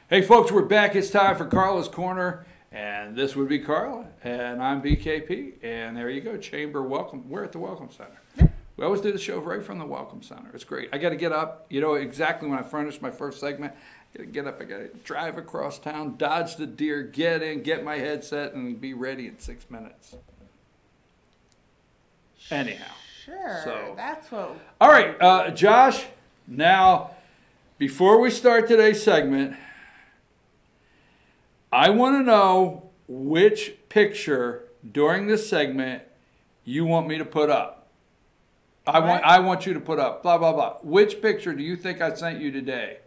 Hey folks, we're back. It's time for Karla's Corner, and this would be Karla, and I'm BKP, and there you go, Chamber Welcome. We're at the Welcome Center. We always do the show right from the Welcome Center. It's great. I got to get up, you know, exactly when I furnish my first segment, I got to get up, I got to drive across town, dodge the deer, get in, get my headset, and be ready in 6 minutes. Anyhow. Sure, so, that's what... All right, Josh, now, before we start today's segment, I want to know which picture during this segment you want me to put up. I want you to put up, blah, blah, blah. Which picture do you think I sent you today?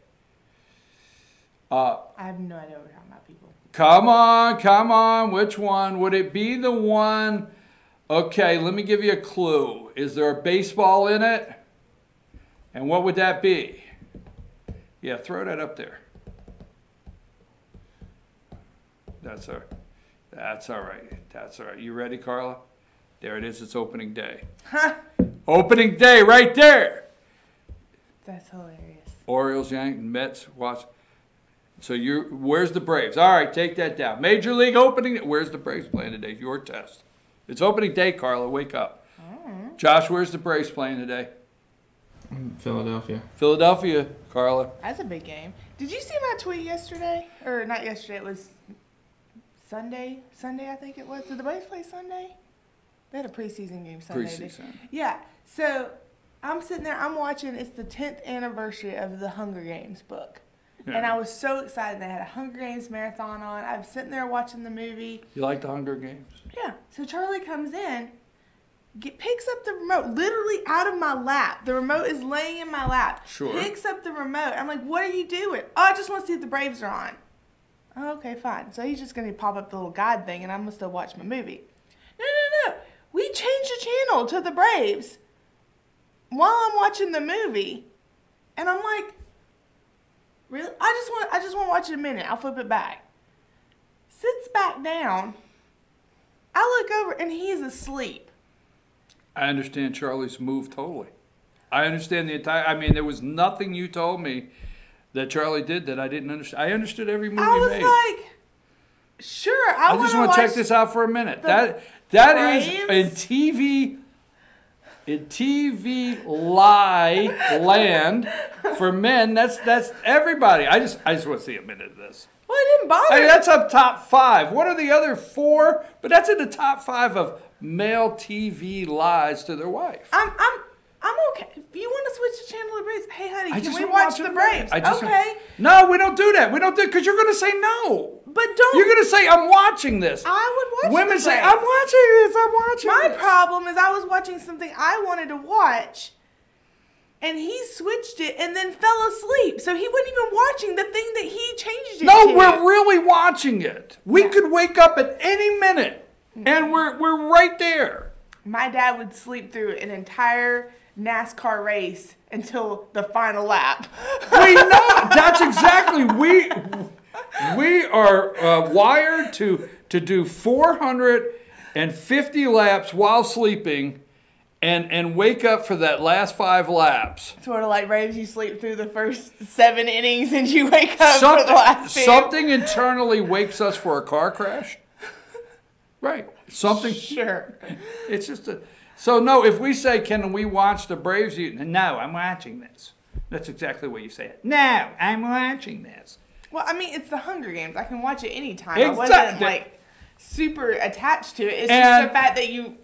I have no idea what we're talking about, people. Come on. Which one? Would it be the one? Okay, let me give you a clue. Is there a baseball in it? And what would that be? Yeah, throw that up there. That's all right. That's all right. You ready, Karla? There it is. It's opening day. Opening day right there. That's hilarious. Orioles, Yankees, Mets, watch. So where's the Braves? All right, take that down. Major League opening. Where's the Braves playing today? Your test. It's opening day, Karla. Wake up. Josh, where's the Braves playing today? Philadelphia. Philadelphia, Karla. That's a big game. Did you see my tweet yesterday? Or not yesterday, it was Sunday. Sunday, I think it was. Did the Braves play Sunday? They had a preseason game Sunday. Preseason. Yeah. So I'm sitting there, I'm watching, it's the 10th anniversary of the Hunger Games book. Yeah. And I was so excited. They had a Hunger Games marathon on. I was sitting there watching the movie. You like the Hunger Games? Yeah. So Charlie comes in, picks up the remote, literally out of my lap. The remote is laying in my lap. Sure. Picks up the remote. I'm like, what are you doing? Oh, I just want to see if the Braves are on. Oh, okay, fine. So he's just going to pop up the little guide thing, and I'm going to still watch my movie. No. We changed the channel to the Braves while I'm watching the movie. And I'm like, really? I just want to watch it a minute. I'll flip it back. Sits back down. I look over, and he is asleep. I understand Charlie's move totally. I understand the entire... I mean, there was nothing you told me that Charlie did that I didn't understand. I understood every move he made. I was like, sure, I just want to check this out for a minute. That is in TV lie land for men. That's everybody. I just want to see a minute of this. Well, it didn't bother. I mean, that's up top 5. What are the other 4? But that's in the top 5 of male TV lies to their wife. I'm okay. If you want to switch the channel to the Braves, hey, honey, can we watch the Braves? Okay. No, we don't do that. We don't do it because you're going to say no. But don't. You're going to say, I'm watching this. I would watch Women the say, Braves. I'm watching this. I'm watching My this. problem is I was watching something I wanted to watch, and he switched it and then fell asleep. So he wasn't even watching the thing that he changed it to. No, we're really watching it. We could wake up at any minute, and we're right there. My dad would sleep through an entire NASCAR race until the final lap. We know. That's exactly. We are wired to do 450 laps while sleeping and wake up for that last 5 laps. Sort of like Braves, you sleep through the first 7 innings and you wake up for the last 2. Something internally wakes us for a car crash. Right. Something. Sure. It's just a... So, no, if we say, can we watch the Braves? No, I'm watching this. That's exactly what you say. It. No, I'm watching this. Well, I mean, it's the Hunger Games. I can watch it anytime. Exactly. I wasn't, like, super attached to it. It's just the fact that you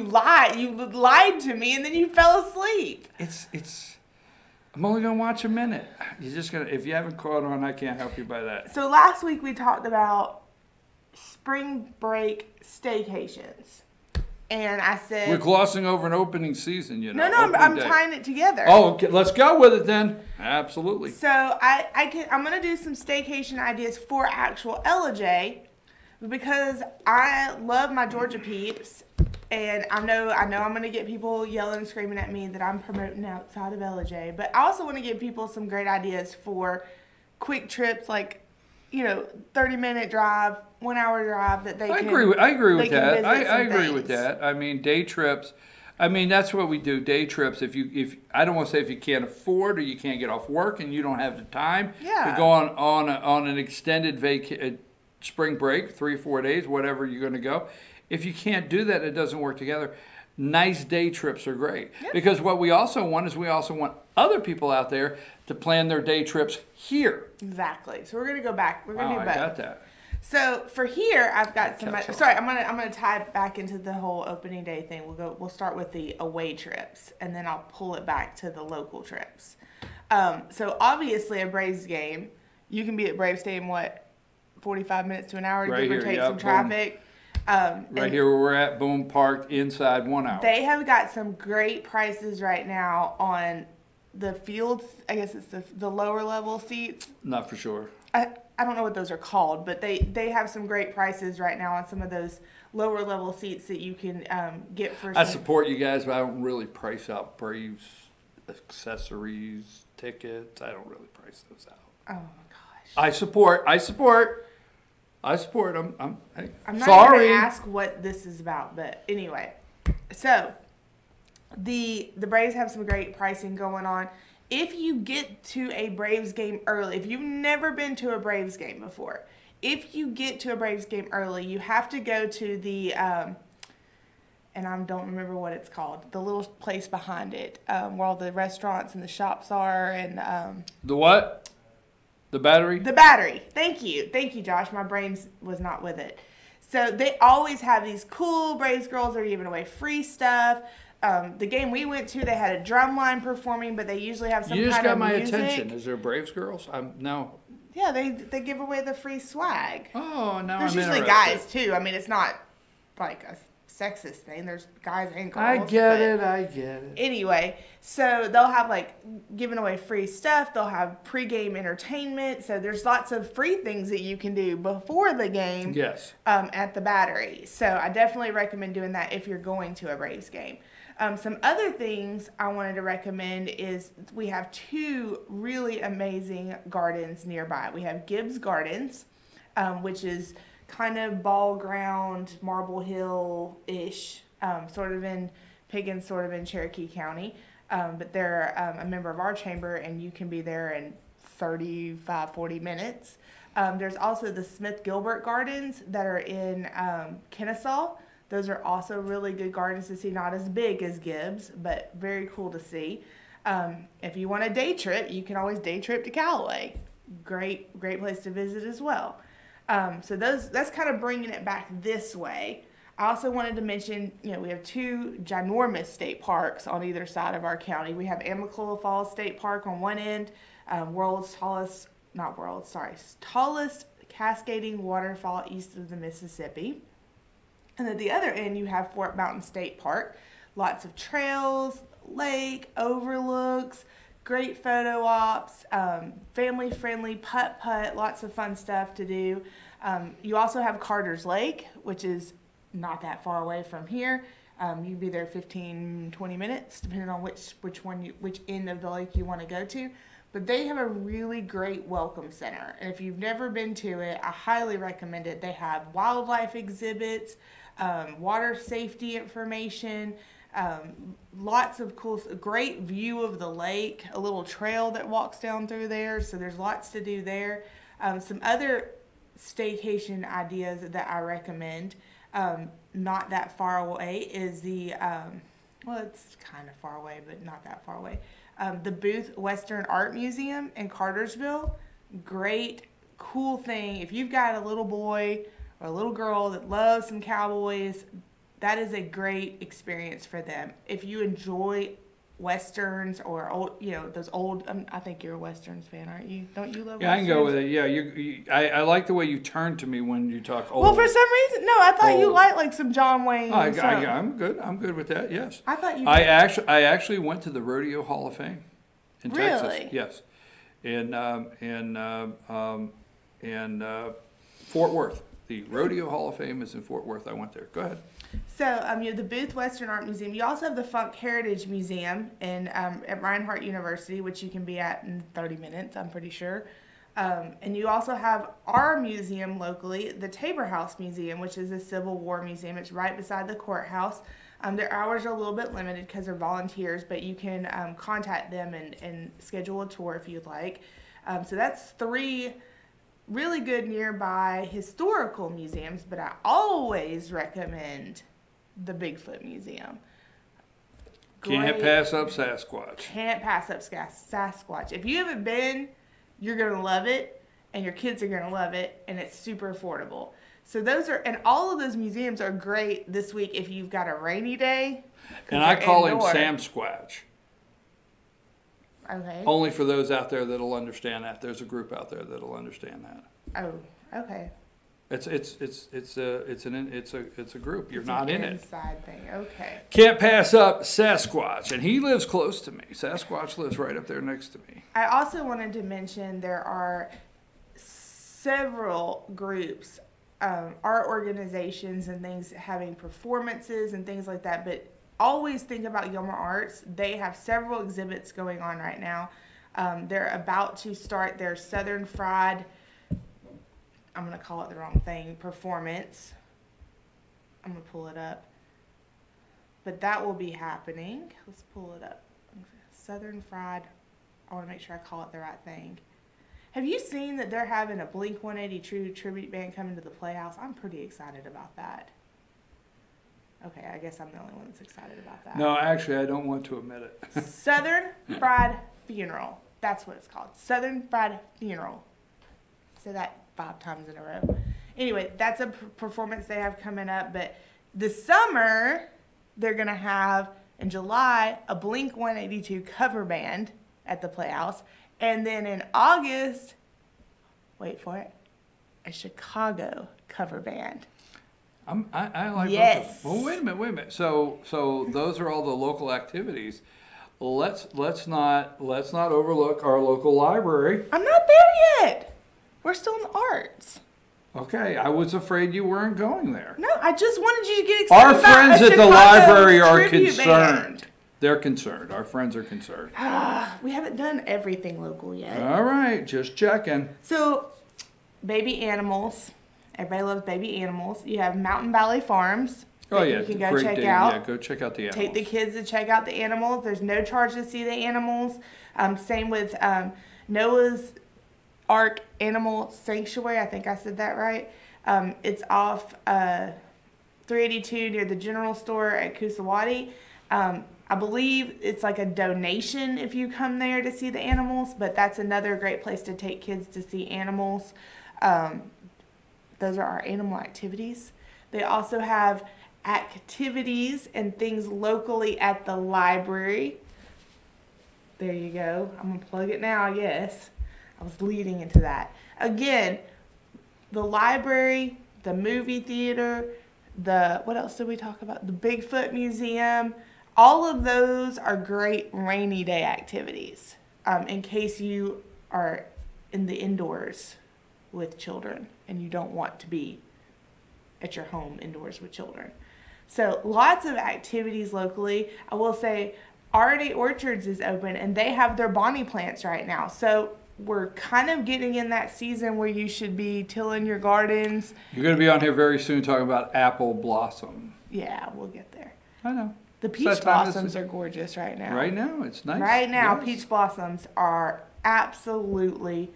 lied to me and then you fell asleep. I'm only going to watch a minute. You're just going to, if you haven't caught on, I can't help you by that. So, last week we talked about spring break staycations. And I said... We're glossing over an opening season, you know. No, I'm tying it together. Oh, okay. Let's go with it then. Absolutely. So I'm going to do some staycation ideas for actual LJ because I love my Georgia peeps. And I know I'm going to get people yelling and screaming at me that I'm promoting outside of LJ. But I also want to give people some great ideas for quick trips like, 30-minute drive, 1-hour drive that they can. I agree with that. I agree with that. I mean, day trips. I mean, that's what we do. Day trips. If I don't want to say if you can't afford or you can't get off work and you don't have the time to go on an extended spring break, 3 or 4 days, whatever you're going to go. If you can't do that, it doesn't work together. Nice day trips are great because what we also want is we also want other people out there to plan their day trips here. Exactly. So we're gonna go back. We're gonna do both. I got that. So for here, I've got some. Sorry, I'm gonna tie it back into the whole opening day thing. We'll start with the away trips, and then I'll pull it back to the local trips. So obviously, a Braves game, you can be at Braves Stadium 45 minutes to an hour, Right give or here, take yeah, some traffic. Right here where we're at, boom, parked inside 1 hour. They have got some great prices right now on the fields. I guess it's the lower level seats. Not for sure. I don't know what those are called, but they have some great prices right now on some of those lower level seats that you can get for. I support you guys, but I don't really price out Braves accessories, tickets. I don't really price those out. Oh my gosh. I support. I'm I'm not sorry. going to ask what this is about, but anyway. So, the Braves have some great pricing going on. If you get to a Braves game early, if you've never been to a Braves game before, if you get to a Braves game early, you have to go to the, and I don't remember what it's called, the little place behind it, where all the restaurants and the shops are, and The what? The Battery? The Battery. Thank you, Josh. My brain was not with it. So they always have these cool Braves girls that are giving away free stuff. The game we went to, they had a drum line performing, but they usually have some kind of music. You just got my attention. Is there Braves girls? No. Yeah, they give away the free swag. Oh, no, There's I'm usually interested. guys too. I mean, it's not like a sexist thing. There's guys and girls. I get it. Anyway, so they'll have giving away free stuff. They'll have pregame entertainment. So there's lots of free things that you can do before the game. Yes. At the Battery. So I definitely recommend doing that if you're going to a Braves game. Some other things I wanted to recommend is we have 2 really amazing gardens nearby. We have Gibbs Gardens, which is kind of ball ground, Marble Hill-ish, sort of in Piggins, sort of in Cherokee County. But they're a member of our chamber, and you can be there in 40 minutes. There's also the Smith-Gilbert Gardens that are in Kennesaw. Those are also really good gardens to see, not as big as Gibbs, but very cool to see. If you want a day trip, you can always day trip to Callaway. Great place to visit as well. So that's kind of bringing it back this way. I also wanted to mention, we have 2 ginormous state parks on either side of our county. We have Amicalola Falls State Park on one end, tallest cascading waterfall east of the Mississippi. And at the other end, you have Fort Mountain State Park. Lots of trails, lake, overlooks, great photo ops, family-friendly putt-putt, lots of fun stuff to do. You also have Carter's Lake, which is not that far away from here. You'd be there 15-20 minutes, depending on which end of the lake you want to go to. But they have a really great welcome center. And if you've never been to it, I highly recommend it. They have wildlife exhibits, water safety information, lots of cool, great view of the lake, a little trail that walks down through there. So there's lots to do there. Some other staycation ideas that I recommend, not that far away, is the, it's kind of far away, but not that far away. The Booth Western Art Museum in Cartersville. Great, cool thing. If you've got a little boy or a little girl that loves some cowboys, that is a great experience for them. If you enjoy Westerns or old, those old, I think you're a Westerns fan, aren't you? Don't you love Westerns? I can go with it. Yeah, I like the way you turn to me when you talk old. Well, for some reason, no, I thought you liked some John Wayne. I'm good. I'm good with that. Yes. I thought you. I actually went to the Rodeo Hall of Fame in Texas. Really? Yes. In Fort Worth. The Rodeo Hall of Fame is in Fort Worth. I went there. Go ahead. So you have the Booth Western Art Museum. You also have the Funk Heritage Museum at Reinhardt University, which you can be at in 30 minutes, I'm pretty sure. And you also have our museum locally, the Tabor House Museum, which is a Civil War museum. It's right beside the courthouse. Their hours are a little bit limited because they're volunteers, but you can contact them and schedule a tour if you'd like. So that's 3 really good nearby historical museums, but I always recommend the Bigfoot Museum. Can't pass up Sasquatch. Can't pass up Sasquatch. If you haven't been, you're going to love it, and your kids are going to love it, and it's super affordable. So those are, and all of those museums are great this week if you've got a rainy day. And I call him Sam Squatch. Okay. Only for those out there that'll understand that. There's a group out there that'll understand that. Oh, okay. It's a group. You're not in it. Inside thing. Okay. Can't pass up Sasquatch, and he lives close to me. Sasquatch lives right up there next to me. I also wanted to mention there are several groups, art organizations and things having performances and things like that, but always think about Gilmer Arts. They have several exhibits going on right now. They're about to start their Southern Fried, I'm going to call it the wrong thing, performance. I'm going to pull it up. But that will be happening. Let's pull it up. Southern Fried, I want to make sure I call it the right thing. Have you seen that they're having a Blink-182 tribute band coming to the Playhouse? I'm pretty excited about that. Okay, I guess I'm the only one that's excited about that. No, actually, I don't want to admit it. Southern Fried Funeral. That's what it's called. Southern Fried Funeral. Say that 5 times in a row. Anyway, that's a performance they have coming up. But this summer, they're going to have, in July, a Blink-182 cover band at the Playhouse. And then in August, wait for it, a Chicago cover band. I like yes. Both of them. Well, wait a minute. So those are all the local activities. Let's not overlook our local library. I'm not there yet. We're still in the arts. Okay, I was afraid you weren't going there. No, I just wanted you to get excited. Our friends at the library are concerned. band. They're concerned. Our friends are concerned. We haven't done everything local yet. All right, just checking. So, baby animals. Everybody loves baby animals. You have Mountain Valley Farms. Oh yeah, you can go check out. Yeah, go check out the animals. Take the kids to check out the animals. There's no charge to see the animals. Same with Noah's Ark Animal Sanctuary. I think I said that right. It's off 382 near the general store at Kusawati. I believe it's like a donation if you come there to see the animals, but that's another great place to take kids to see animals. Those are our animal activities. They also have activities and things locally at the library. There you go. I'm going to plug it now, I guess. I was leading into that. Again, the library, the movie theater, what else did we talk about? The Bigfoot Museum. All of those are great rainy day activities in case you are in the indoors with children and you don't want to be at your home indoors with children. So lots of activities locally. I will say Already Orchards is open and they have their Bonnie plants right now. So we're kind of getting in that season where you should be tilling your gardens. You're going to be on here very soon talking about apple blossom. Yeah, we'll get there. I know. The peach blossoms are gorgeous right now. Right now, it's nice. Right now, yes. Peach blossoms are absolutely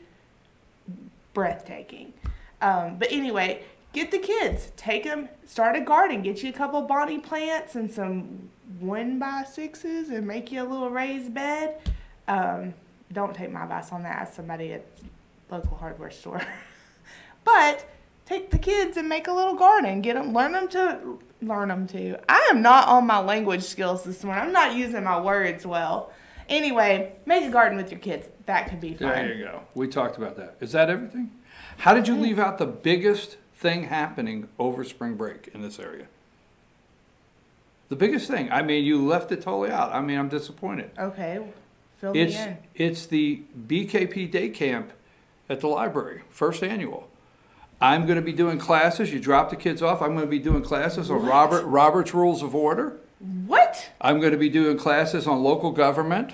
breathtaking. But anyway, get the kids. Take them, start a garden. Get you a couple Bonnie plants and some 1x6s and make you a little raised bed. Don't take my advice on that. Ask somebody at local hardware store. But take the kids and make a little garden. Get them, learn them to. I am not on my language skills this morning. I'm not using my words well. Anyway, make a garden with your kids. That could be fun. There you go. We talked about that. Is that everything? How did you leave out the biggest thing happening over spring break in this area? The biggest thing. I mean, you left it totally out. I mean, I'm disappointed. Okay. Fill me in. It's the BKP Day Camp at the library, first annual. I'm going to be doing classes. You drop the kids off. I'm going to be doing classes on Robert's Rules of Order. What? I'm going to be doing classes on local government.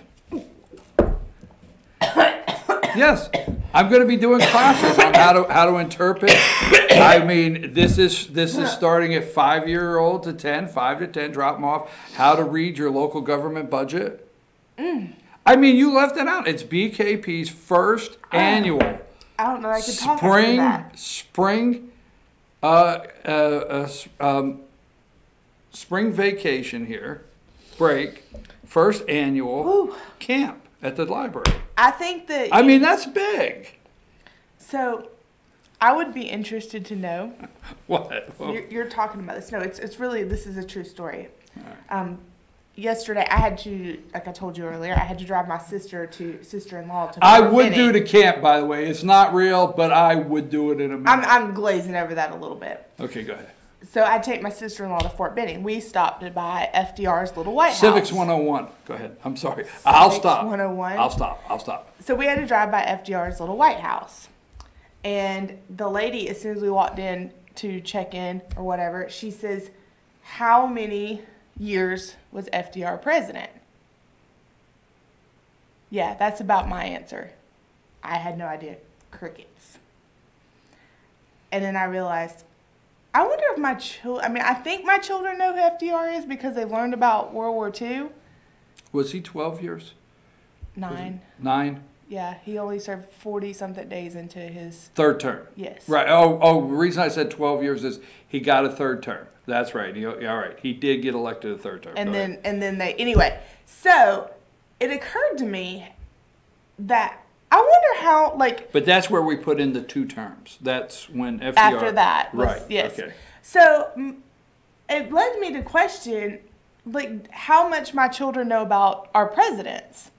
Yes. I'm going to be doing classes on how to interpret. I mean, this is starting at 5-year-old to 10, 5 to 10. Drop them off. How to read your local government budget. I mean, you left it out. It's BKP's first annual. I don't know. I could talk after that. Spring vacation here, break, first annual camp at the library. I think that. I mean, that's big. So, I would be interested to know. What? Well, you're talking about this. No, it's really, this is a true story. right. Yesterday, I had to, like I told you earlier, I had to drive my sister-in-law to. I would do the camp, by the way. It's not real, but I would do it in a minute. I'm glazing over that a little bit. Okay, go ahead. So I take my sister-in-law to Fort Benning. We stopped by FDR's little White House. Civics 101. Go ahead. I'm sorry. I'll stop. 101. I'll stop. So we had to drive by FDR's little White House. And the lady, as soon as we walked in to check in or whatever, she says, how many years was FDR president? Yeah, that's about my answer. I had no idea. Crickets. And then I realized, I wonder if my children, I mean, I think my children know who FDR is because they've learned about World War II. Was he 12 years? 9. 9? Yeah, he only served 40-something days into his... Third term. Yes. Right. Oh, the reason I said 12 years is he got a third term. That's right. All right. He did get elected a third term. And then they... Anyway, so it occurred to me that I wonder how, like... But that's where we put in the 2 terms. That's when FDR... After that. Right. Yes. Okay. So it led me to question, like, how much my children know about our presidents.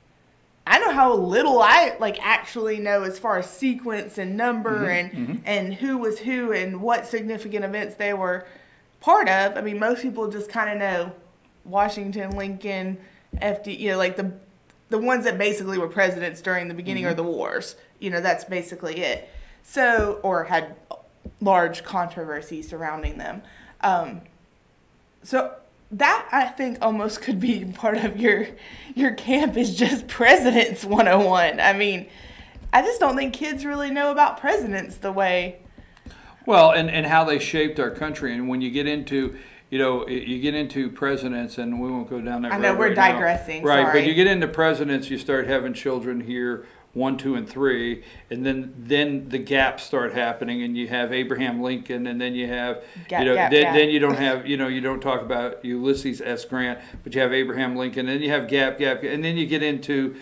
I know how little I, like, actually know as far as sequence and number and who was who and what significant events they were part of. I mean, most people just kind of know Washington, Lincoln, FD, you know, like the ones that basically were presidents during the beginning of the wars. You know, that's basically it. So, or had large controversy surrounding them. So that, I think, almost could be part of your camp is just Presidents 101. I mean, I just don't think kids really know about presidents the way... Well, and how they shaped our country. And when you get into, you get into presidents, and we won't go down that road. I know, we're digressing, right, sorry. but you get into presidents, you start having children here, 1, 2, and 3, and then the gaps start happening, and you have Abraham Lincoln, and then you have, then you don't have, you don't talk about Ulysses S. Grant, but you have Abraham Lincoln, and then you have gap, and then you get into,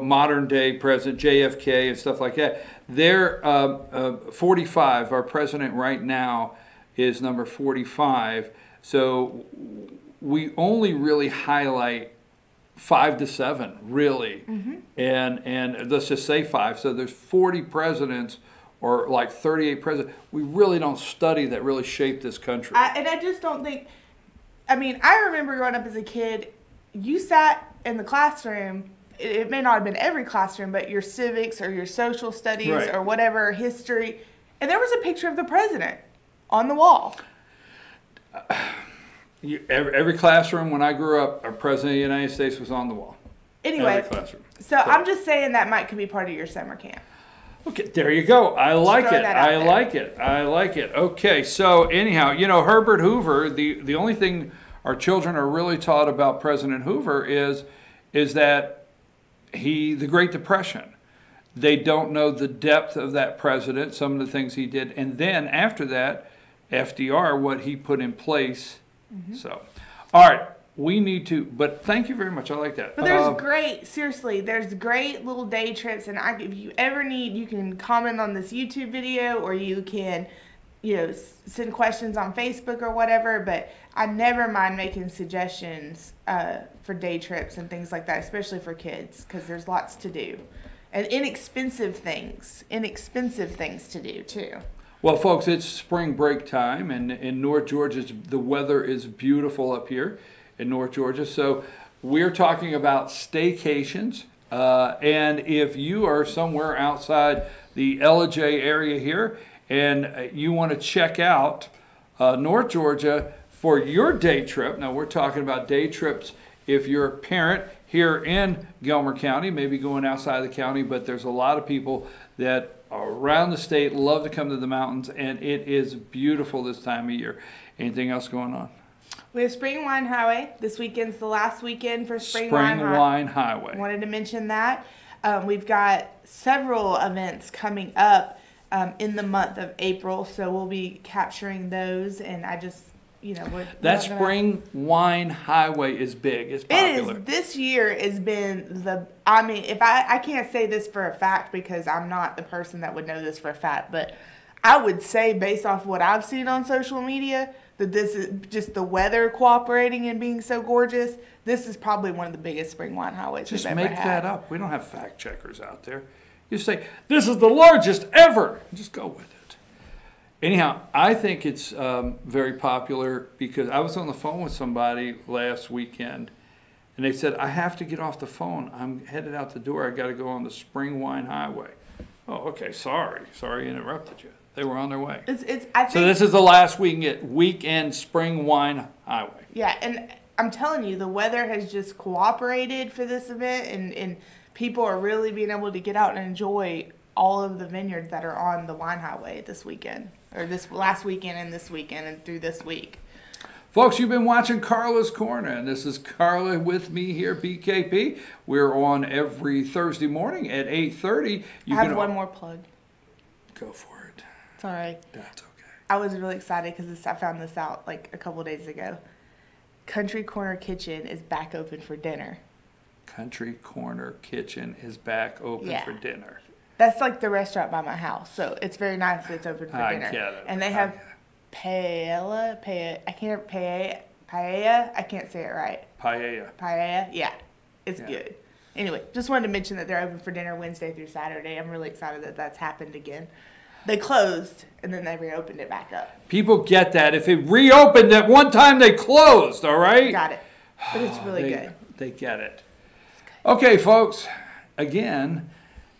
modern day President JFK and stuff like that. They're 45. Our president right now is number 45. So we only really highlight 5 to 7, really, and let's just say 5. So there's 40 presidents, or like 38 presidents. We really don't study that really shaped this country. And I just don't think. I mean, I remember growing up as a kid. You sat in the classroom. It may not have been every classroom, but your civics or your social studies or whatever, history, and there was a picture of the president on the wall. Every classroom when I grew up, our president of the United States was on the wall. Anyway, so I'm just saying that could be part of your summer camp. Okay, there you go. I like it. I like it. Okay, so anyhow, Herbert Hoover, the only thing our children are really taught about President Hoover is that the Great Depression. They don't know the depth of that president, some of the things he did, and then after that, FDR, what he put in place. So, all right, we need to, but thank you very much. I like that. But there's great little day trips, and if you ever need, you can comment on this YouTube video, or you can, send questions on Facebook or whatever, but I never mind making suggestions for day trips and things like that, especially for kids, because there's lots to do. And inexpensive things to do, too. Well, folks, it's spring break time, and in North Georgia, the weather is beautiful up here in North Georgia. So we're talking about staycations, and if you are somewhere outside the LJ area here, and you want to check out North Georgia for your day trip, now we're talking about day trips if you're a parent here in Gilmer County, maybe going outside the county, but there's a lot of people that around the state love to come to the mountains, and it is beautiful this time of year. Anything else going on? We have Spring Wine Highway. This weekend's the last weekend for Spring Wine Highway. Wanted to mention that. We've got several events coming up in the month of April, so we'll be capturing those. And I just, that Spring Wine Highway is big. It's popular. It is. This year has been if I can't say this for a fact because I'm not the person that would know this for a fact, but I would say based off what I've seen on social media, that this is just the weather cooperating and being so gorgeous. This is probably one of the biggest spring wine highways we've ever had. Just make that up. We don't have fact checkers out there. You say, this is the largest ever. Just go with it. Anyhow, I think it's very popular because I was on the phone with somebody last weekend and they said, I have to get off the phone. I'm headed out the door. I got to go on the Spring Wine Highway. Oh, okay. Sorry I interrupted you. They were on their way. I think, so this is the last weekend Spring Wine Highway. Yeah, and I'm telling you, the weather has just cooperated for this event, and people are really being able to get out and enjoy all of the vineyards that are on the Wine Highway this weekend, or this last weekend and this weekend and through this week. Folks, you've been watching Karla's Korner, and this is Karla with me here, BKP. We're on every Thursday morning at 8:30. I have one more plug. Go for it. It's all right. That's okay. I was really excited because I found this out like a couple days ago. Country Corner Kitchen is back open for dinner. Country Corner Kitchen is back open for dinner. That's like the restaurant by my house, so it's very nice that it's open for dinner. I get it. And they have paella. I can't say it right. Paella. Yeah, it's good. Anyway, just wanted to mention that they're open for dinner Wednesday through Saturday. I'm really excited that that's happened again. They closed, and then they reopened it back up. People get that. If it reopened at one time, they closed, all right? Got it. But it's really good. They get it. Okay, folks. Again,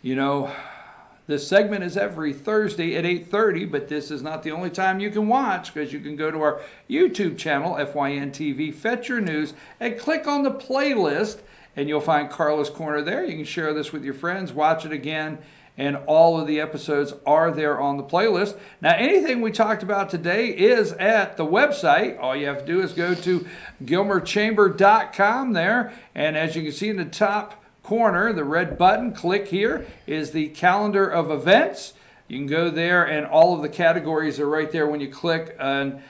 this segment is every Thursday at 8:30, but this is not the only time you can watch because you can go to our YouTube channel, FYNTV, Fetch Your News, and click on the playlist, and you'll find Karla's Korner there. You can share this with your friends, watch it again, and all of the episodes are there on the playlist. Now, anything we talked about today is at the website. All you have to do is go to gilmerchamber.com there, and as you can see in the top corner, the red button, click here, is the calendar of events. You can go there, and all of the categories are right there when you click on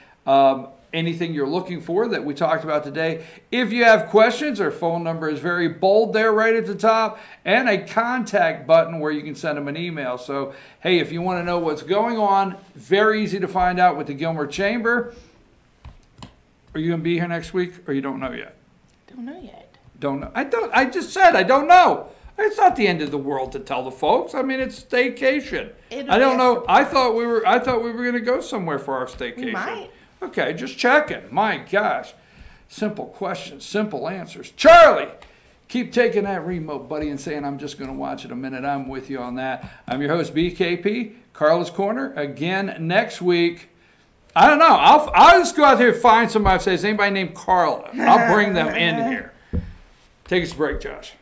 anything you're looking for that we talked about today. If you have questions, our phone number is very bold there right at the top, and a contact button where you can send them an email. So, hey, if you want to know what's going on, very easy to find out with the Gilmer Chamber. Are you going to be here next week, or you don't know yet? Don't know yet. Don't know. I just said I don't know. It's not the end of the world to tell the folks. I mean, it's staycation. I don't know. I thought we were going to go somewhere for our staycation. We might. Okay, just checking. My gosh. Simple questions, simple answers. Charlie, keep taking that remote, buddy, and saying, I'm just going to watch it a minute. I'm with you on that. I'm your host, BKP, Karla's Korner. Again, next week, I don't know. I'll just go out there and find somebody and say, is anybody named Karla? I'll bring them in here. Take us a break, Josh.